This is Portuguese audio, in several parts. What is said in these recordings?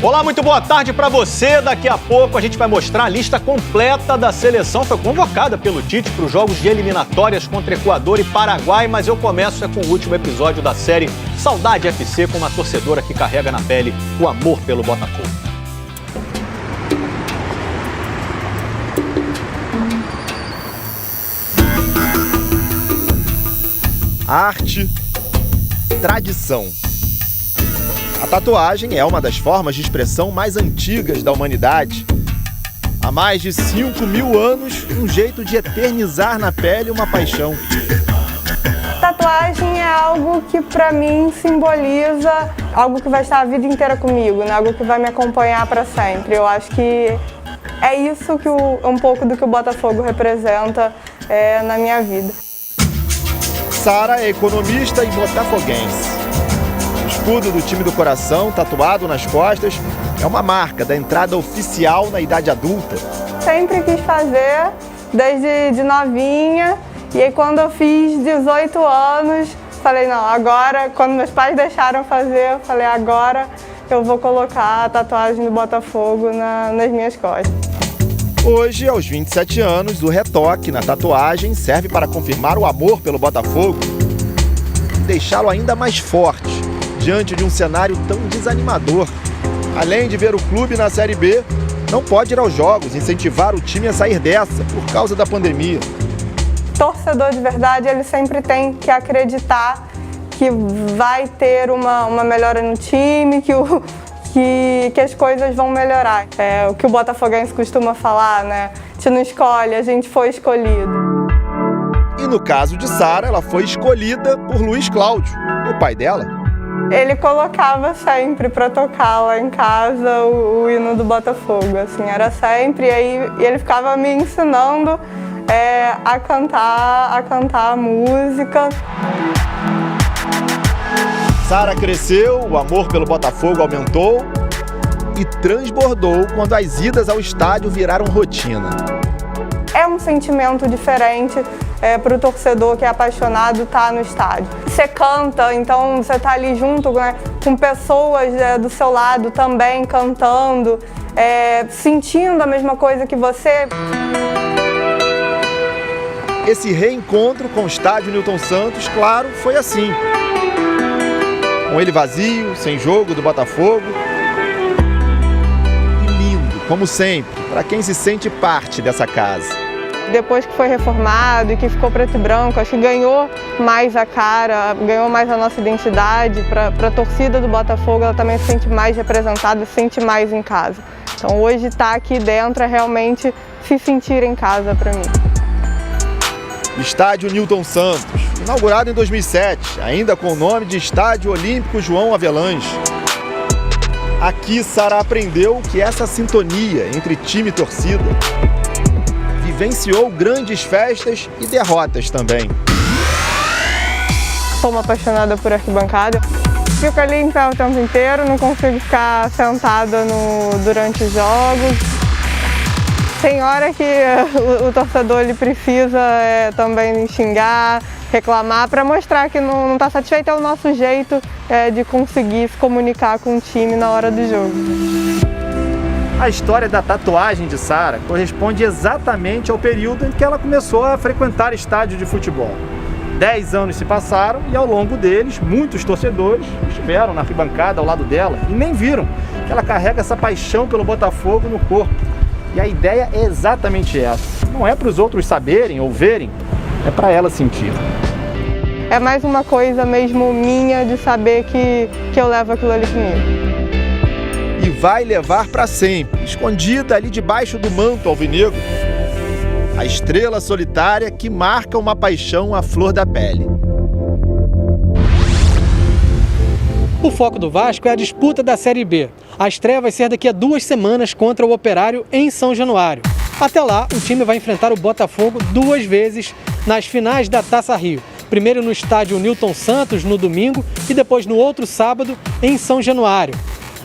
Olá, muito boa tarde para você. Daqui a pouco a gente vai mostrar a lista completa da seleção. Foi convocada pelo Tite para os jogos de eliminatórias contra Equador e Paraguai, mas eu começo com o último episódio da série Saudade FC, com uma torcedora que carrega na pele o amor pelo Botafogo. Arte, tradição. A tatuagem é uma das formas de expressão mais antigas da humanidade. Há mais de 5.000 anos, um jeito de eternizar na pele uma paixão. Tatuagem é algo que para mim simboliza algo que vai estar a vida inteira comigo, né? Algo que vai me acompanhar para sempre. Eu acho que é isso que um pouco do que o Botafogo representa na minha vida. Sara é economista e botafoguense. O escudo do time do coração, tatuado nas costas, é uma marca da entrada oficial na idade adulta. Sempre quis fazer, desde novinha, e aí quando eu fiz 18 anos, falei, não, agora, quando meus pais deixaram fazer, eu falei, agora eu vou colocar a tatuagem do Botafogo nas minhas costas. Hoje, aos 27 anos, o retoque na tatuagem serve para confirmar o amor pelo Botafogo e deixá-lo ainda mais forte diante de um cenário tão desanimador. Além de ver o clube na Série B, não pode ir aos jogos, incentivar o time a sair dessa por causa da pandemia. Torcedor de verdade, ele sempre tem que acreditar que vai ter uma melhora no time, que as coisas vão melhorar. É o que o botafoguense costuma falar, né? A gente não escolhe, a gente foi escolhido. E no caso de Sara, ela foi escolhida por Luiz Cláudio, o pai dela. Ele colocava sempre para tocar lá em casa o hino do Botafogo, assim, era sempre. E ele ficava me ensinando a cantar a música. Sara cresceu, o amor pelo Botafogo aumentou e transbordou quando as idas ao estádio viraram rotina. É um sentimento diferente para o torcedor que é apaixonado estar no estádio. Você canta, então você está ali junto, né, com pessoas do seu lado também cantando, sentindo a mesma coisa que você. Esse reencontro com o estádio Newton Santos, claro, foi assim. Com ele vazio, sem jogo do Botafogo. E lindo, como sempre, para quem se sente parte dessa casa. Depois que foi reformado e que ficou preto e branco, acho que ganhou mais a cara, ganhou mais a nossa identidade. Para a torcida do Botafogo, ela também se sente mais representada, se sente mais em casa. Então hoje estar aqui dentro é realmente se sentir em casa para mim. Estádio Newton Santos, inaugurado em 2007, ainda com o nome de Estádio Olímpico João Avelange. Aqui, Sara aprendeu que essa sintonia entre time e torcida. Vivenciou grandes festas e derrotas também. Sou uma apaixonada por arquibancada. Fico ali em pé o tempo inteiro, não consigo ficar sentada durante os jogos. Tem hora que o torcedor ele precisa também xingar, reclamar, para mostrar que não está satisfeito. É o nosso jeito de conseguir se comunicar com o time na hora do jogo. A história da tatuagem de Sara corresponde exatamente ao período em que ela começou a frequentar estádio de futebol. 10 anos se passaram e ao longo deles, muitos torcedores estiveram na arquibancada ao lado dela e nem viram que ela carrega essa paixão pelo Botafogo no corpo. E a ideia é exatamente essa. Não é para os outros saberem ou verem, é para ela sentir. É mais uma coisa mesmo minha de saber que eu levo aquilo ali comigo. E vai levar para sempre, escondida ali debaixo do manto alvinegro. A estrela solitária que marca uma paixão à flor da pele. O foco do Vasco é a disputa da Série B. A estreia vai ser daqui a 2 semanas contra o Operário em São Januário. Até lá, o time vai enfrentar o Botafogo 2 vezes nas finais da Taça Rio. Primeiro no estádio Newton Santos, no domingo, e depois no outro sábado, em São Januário.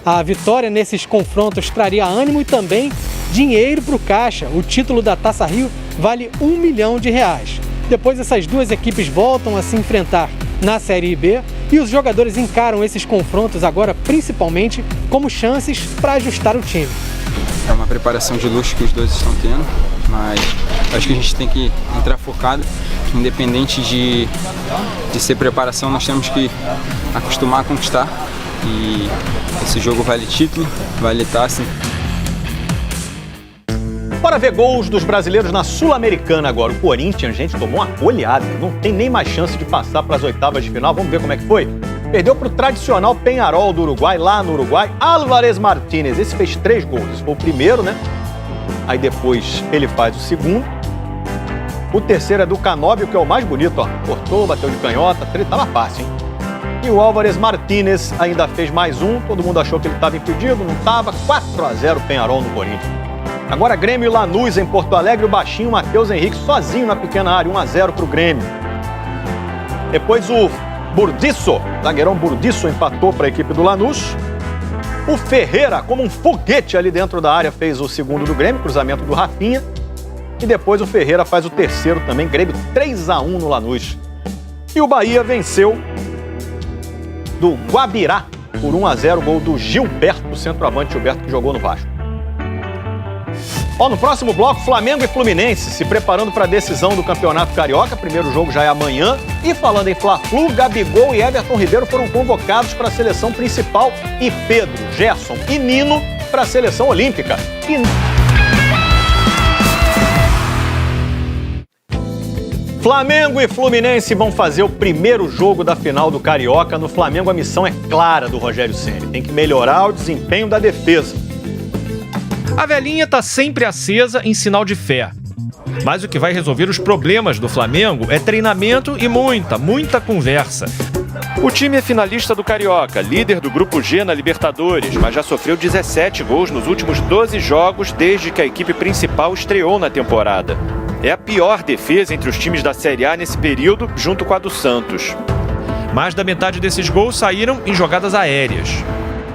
A vitória nesses confrontos traria ânimo e também dinheiro para o caixa. O título da Taça Rio vale R$1 milhão. Depois essas duas equipes voltam a se enfrentar na Série B E os jogadores encaram esses confrontos agora principalmente como chances para ajustar o time. É uma preparação de luxo que os dois estão tendo, mas acho que a gente tem que entrar focado, independente de ser preparação, nós temos que acostumar a conquistar. E esse jogo vale título, vale taça. Bora ver gols dos brasileiros na Sul-Americana agora. O Corinthians, gente, tomou uma goleada. Não tem nem mais chance de passar para as oitavas de final. Vamos ver como é que foi? Perdeu para o tradicional Peñarol do Uruguai, lá no Uruguai. Álvarez Martínez, esse fez 3 gols. Esse foi o primeiro, né? Aí depois ele faz o segundo. O terceiro é do Canóbio, que é o mais bonito, ó. Cortou, bateu de canhota, tava fácil, hein? E o Álvarez Martínez ainda fez mais um. Todo mundo achou que ele estava impedido, não estava. 4-0 Peñarol no Corinthians. Agora Grêmio e Lanús em Porto Alegre, o baixinho Matheus Henrique sozinho na pequena área, 1-0 para o Grêmio. Depois o Burdiço, zagueirão Burdiço empatou para a equipe do Lanús. O Ferreira, como um foguete ali dentro da área, fez o segundo do Grêmio, cruzamento do Rafinha. E depois o Ferreira faz o terceiro também, Grêmio 3-1 no Lanús. E o Bahia venceu do Guabirá por 1-0, gol do Gilberto, centroavante Gilberto que jogou no Vasco. No próximo bloco, Flamengo e Fluminense se preparando para a decisão do Campeonato Carioca. Primeiro jogo já é amanhã. E falando em Fla-Flu, Gabigol e Everton Ribeiro foram convocados para a seleção principal e Pedro, Gerson e Nino para a seleção olímpica. Flamengo e Fluminense vão fazer o primeiro jogo da final do Carioca. No Flamengo, a missão é clara do Rogério Ceni. Tem que melhorar o desempenho da defesa. A velhinha tá sempre acesa em sinal de fé. Mas o que vai resolver os problemas do Flamengo é treinamento e muita conversa. O time é finalista do Carioca, líder do Grupo G na Libertadores, mas já sofreu 17 gols nos últimos 12 jogos desde que a equipe principal estreou na temporada. É a pior defesa entre os times da Série A nesse período, junto com a do Santos. Mais da metade desses gols saíram em jogadas aéreas.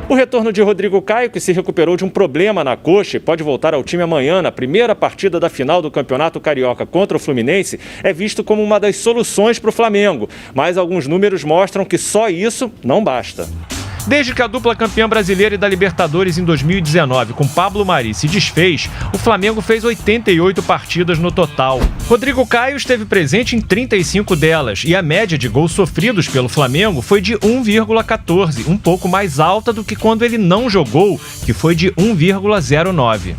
O retorno de Rodrigo Caio, que se recuperou de um problema na coxa e pode voltar ao time amanhã na primeira partida da final do Campeonato Carioca contra o Fluminense, é visto como uma das soluções para o Flamengo. Mas alguns números mostram que só isso não basta. Desde que a dupla campeã brasileira e da Libertadores em 2019 com Pablo Mari se desfez, o Flamengo fez 88 partidas no total. Rodrigo Caio esteve presente em 35 delas e a média de gols sofridos pelo Flamengo foi de 1,14, um pouco mais alta do que quando ele não jogou, que foi de 1,09.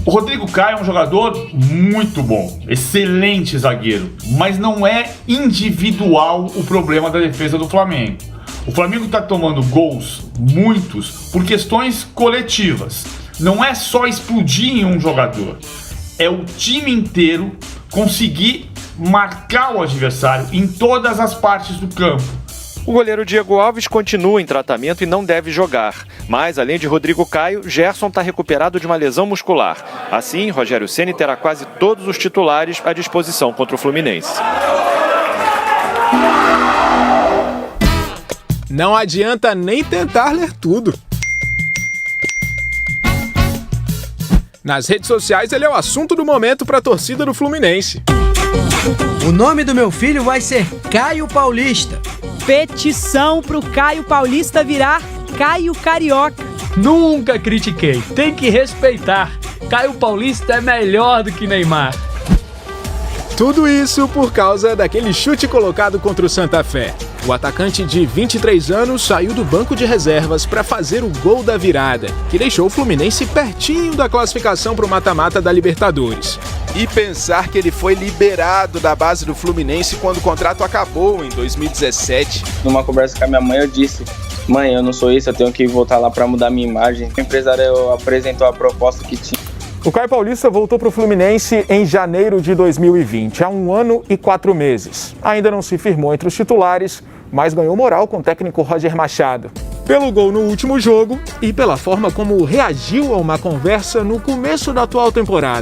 O Rodrigo Caio é um jogador muito bom, excelente zagueiro, mas não é individual o problema da defesa do Flamengo. O Flamengo está tomando gols, muitos, por questões coletivas. Não é só explodir em um jogador, é o time inteiro conseguir marcar o adversário em todas as partes do campo. O goleiro Diego Alves continua em tratamento e não deve jogar. Mas, além de Rodrigo Caio, Gerson está recuperado de uma lesão muscular. Assim, Rogério Ceni terá quase todos os titulares à disposição contra o Fluminense. Não adianta nem tentar ler tudo. Nas redes sociais, ele é o assunto do momento para a torcida do Fluminense. O nome do meu filho vai ser Caio Paulista. Petição pro Caio Paulista virar Caio Carioca. Nunca critiquei, tem que respeitar. Caio Paulista é melhor do que Neymar. Tudo isso por causa daquele chute colocado contra o Santa Fé. O atacante de 23 anos saiu do banco de reservas para fazer o gol da virada, que deixou o Fluminense pertinho da classificação para o mata-mata da Libertadores. E pensar que ele foi liberado da base do Fluminense quando o contrato acabou em 2017. Numa conversa com a minha mãe, eu disse: mãe, eu não sou isso, eu tenho que voltar lá para mudar minha imagem. O empresário apresentou a proposta que tinha. O Caio Paulista voltou para o Fluminense em janeiro de 2020, há 1 ano e 4 meses. Ainda não se firmou entre os titulares, mas ganhou moral com o técnico Roger Machado. Pelo gol no último jogo e pela forma como reagiu a uma conversa no começo da atual temporada.